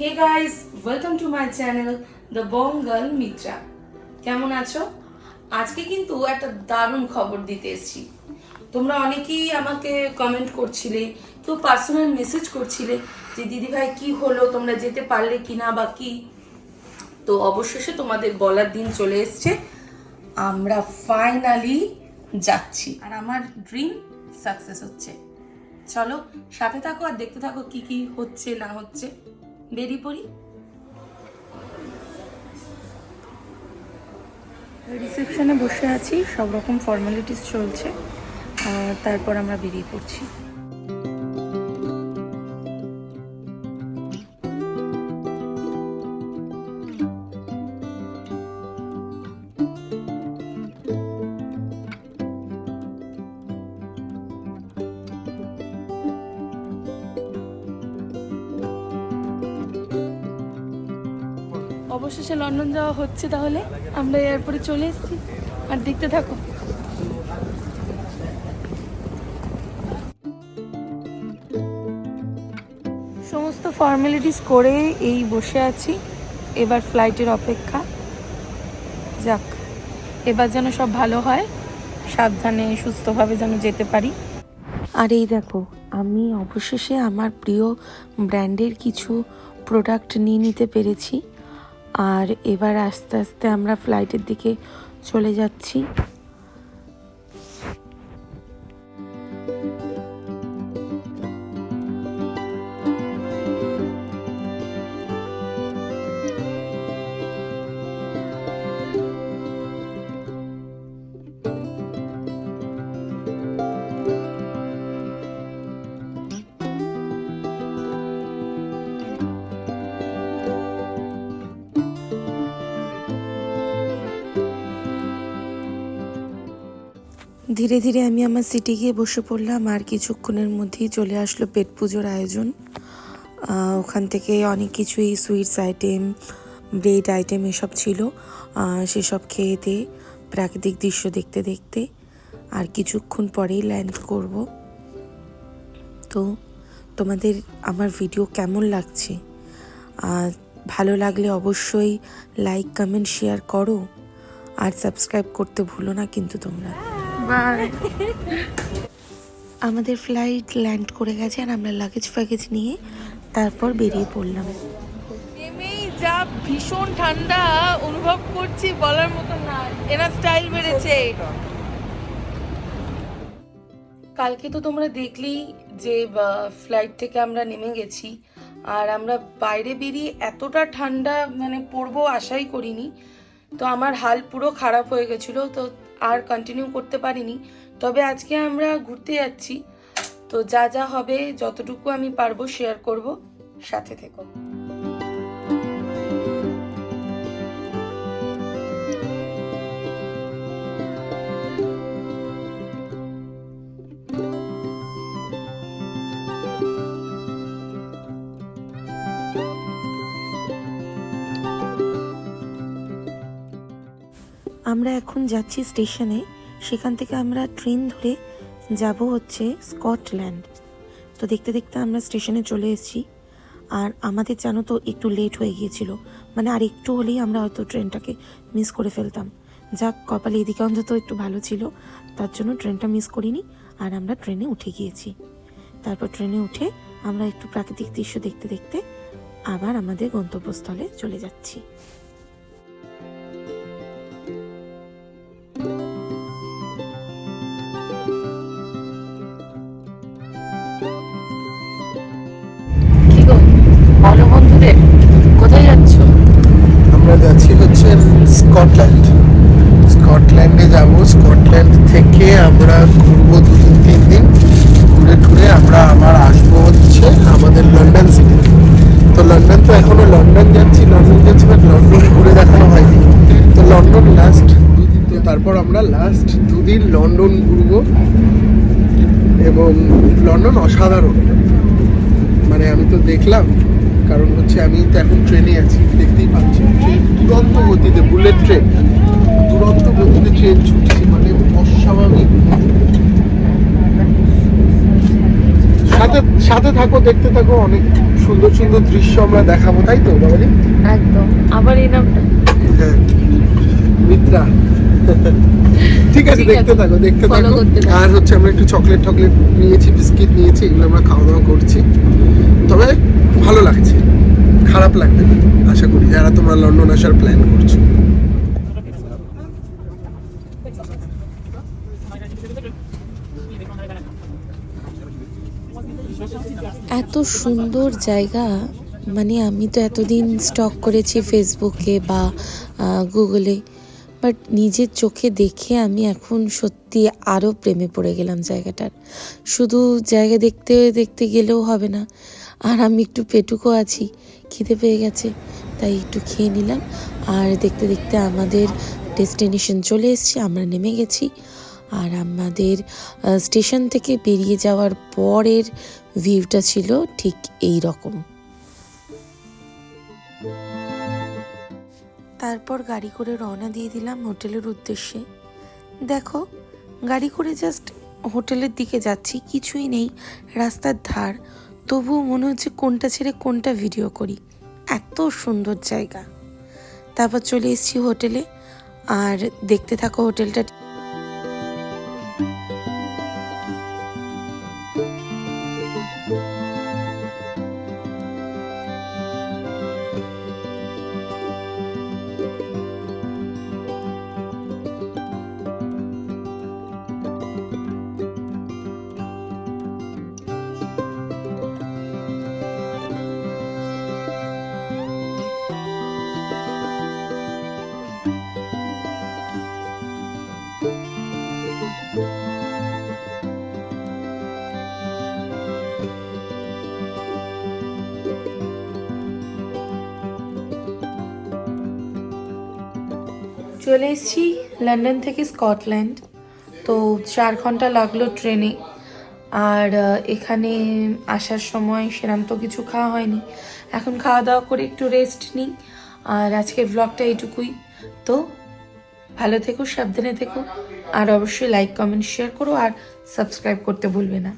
Hey guys, welcome to my channel the Bong girl Mitra. কেমন আছো? আজকে কিন্তু একটা দারুণ খবর দিতে এসেছি। তোমরা অনেকেই আমাকে কমেন্ট করছিলে, কেউ পার্সোনাল মেসেজ করছিলে যে দিদি ভাই কি হলো, তোমরা যেতে পারলে কিনা বা কি। তো অবশেষে তোমাদের বলার দিন চলে এসছে, আমরা ফাইনালি যাচ্ছি আর আমার ড্রিম সাকসেস হচ্ছে। চলো সাথে থাকো আর দেখতে থাকো কি কি হচ্ছে না হচ্ছে। বেরিয়ে পড়ি। রিসেপশনে বসে আছি, সব রকম ফর্মালিটিস চলছে, তারপর আমরা বেরিয়ে পড়ছি। অবশেষে লন্ডন যাওয়া হচ্ছে, তাহলে আমরা এয়ারপোর্টে চলে এসেছি আর দেখতে থাকো। সমস্ত ফর্মালিটিস করে এই বসে আছি, এবার ফ্লাইটের অপেক্ষা। যাক, এবার যেন সব ভালো হয়, সাবধানে সুস্থভাবে যেন যেতে পারি। আর এই দেখো, আমি অবশেষে আমার প্রিয় ব্র্যান্ডের কিছু প্রোডাক্ট নিয়ে নিতে পেরেছি। আর এবার আস্তে আস্তে আমরা ফ্লাইটের দিকে চলে যাচ্ছি। ধীরে ধীরে আমি আমার সিটে গিয়ে বসে পড়লাম, আর কিছুক্ষণের মধ্যেই চলে আসলো পেট পুজোর আয়োজন। ওখান থেকে অনেক কিছুই সুইটস আইটেম, ব্রেড আইটেম এসব ছিল। সেসব খেয়ে দিয়ে প্রাকৃতিক দৃশ্য দেখতে দেখতে আর কিছুক্ষণ পরেই ল্যান্ড করব। তো তোমাদের আমার ভিডিও কেমন লাগছে? ভালো লাগলে অবশ্যই লাইক কমেন্ট শেয়ার করো, আর সাবস্ক্রাইব করতে ভুলো না কিন্তু তোমরা। আমাদের ফ্লাইট ল্যান্ড করে গেছে আর আমরা লাগেজ ফ্যাগেজ নিয়ে তারপর বেরিয়ে পড়লাম। নেমেই যা ভীষণ ঠান্ডা অনুভব করছি, বলার মতো না, এরা স্টাইল বেড়েছে। কালকে তো তোমরা দেখলেই যে ফ্লাইট থেকে আমরা নেমে গেছি, আর আমরা বাইরে বেরিয়ে এতটা ঠান্ডা পড়বো আশাই করিনি। তো আমার হাল পুরো খারাপ হয়ে গেছিলো, তো আর কন্টিনিউ করতে পারিনি। তবে আজকে আমরা ঘুরতে যাচ্ছি, তো যা যা হবে যতটুকু আমি পারবো শেয়ার করব, সাথে থেকো। আমরা এখন যাচ্ছি স্টেশনে, সেখান থেকে আমরা ট্রেন ধরে যাব হচ্ছে স্কটল্যান্ড। তো দেখতে দেখতে আমরা স্টেশনে চলে এসেছি, আর আমাদের জানো তো একটু লেট হয়ে গিয়েছিল, আর একটু হলেই আমরা হয়তো ট্রেনটাকে মিস করে ফেলতাম। যাক, কপালে এদিকে অন্তত একটু ভালো ছিল, তার জন্য ট্রেনটা মিস করিনি, আর আমরা ট্রেনে উঠে গিয়েছি। তারপর ট্রেনে উঠে আমরা একটু প্রাকৃতিক দৃশ্য দেখতে দেখতে আবার আমাদের গন্তব্যস্থলে চলে যাচ্ছি। বলো বন্ধুদের, কোথায় যাচ্ছ? আমরা যাচ্ছি হচ্ছে স্কটল্যান্ড। স্কটল্যান্ডে যাব। স্কটল্যান্ড থেকে আমরা ঘুরবো 2-3 দিন, ঘুরে টুরে আমরা আবার আসবো হচ্ছে আমাদের লন্ডন সিটি। তো লন্ডন তো এখনো লন্ডন যাচ্ছি বাট লন্ডন ঘুরে দেখানো হয়নি। তো লন্ডন লাস্ট 2 দিন, তো তারপর আমরা লাস্ট 2 দিন লন্ডন ঘুরবো। এবং লন্ডন অসাধারণ, আমি তো দেখলাম, কারণ হচ্ছে আমি তো এখন ট্রেনে আছি, দেখতেই পাচ্ছি ট্রেন দুরন্ত গতিতে, বুলেট ট্রেন দুরন্ত গতিতে ট্রেন ছুটছে, অস্বাভাবিক। সাথে সাথে থাকো, দেখতে থাকো, অনেক সুন্দর সুন্দর দৃশ্য আমরা দেখাবো, তাই তো বাবালি? একদম। আবার এই নামটা হ্যাঁ, মিত্রা। ঠিক আছে, দেখতে থাকো দেখতে থাকো। আর হচ্ছে আমরা একটু চকলেট টকলেট নিয়েছি, বিস্কিট নিয়েছি, এগুলো আমরা খাওয়া দাওয়া করছি। তবে ভালো লাগছে, খারাপ লাগবে না আশা করি, যারা তোমরা লন্ডন আসার প্ল্যান করছো। এত সুন্দর জায়গা, মানে আমি তো এতদিন স্টক করেছি ফেসবুকে বা গুগলে, বাট নিজের চোখে দেখে আমি এখন সত্যি আরও প্রেমে পড়ে গেলাম জায়গাটার। শুধু জায়গা দেখতে দেখতে গেলেও হবে না, আর আমি একটু পেটুকও আছি, খিদে পেয়ে গেছে, তাই একটু খেয়ে নিলাম। আর দেখতে দেখতে আমাদের ডেস্টিনেশন চলে এসেছে, আমরা নেমে গেছি। আর আমাদের স্টেশন থেকে বেরিয়ে যাওয়ার পরের ভিউটা ছিল ঠিক এই রকম। তারপর গাড়ি করে রওনা দিয়ে দিলাম হোটেলের উদ্দেশ্যে। দেখো, গাড়ি করে জাস্ট হোটেলের দিকে যাচ্ছি, কিছুই নেই রাস্তার ধার, তবুও মনে হচ্ছে কোনটা ছেড়ে কোনটা ভিডিও করি, এত সুন্দর জায়গা। তারপর চলে এসেছি হোটেলে, আর দেখতে থাকো হোটেলটা। চলে এসেছি লন্ডন থেকে স্কটল্যান্ড, তো 4 ঘন্টা লাগলো ট্রেনে। আর এখানে আসার সময় সেরকম তো কিছু খাওয়া হয়নি, এখন খাওয়া দাওয়া করে একটু রেস্ট নিই। আর আজকের ব্লগটা এইটুকুই। তো ভালো থেকো, সাবধানে থেকো, আর অবশ্যই লাইক কমেন্ট শেয়ার করো, আর সাবস্ক্রাইব করতে ভুলবে না।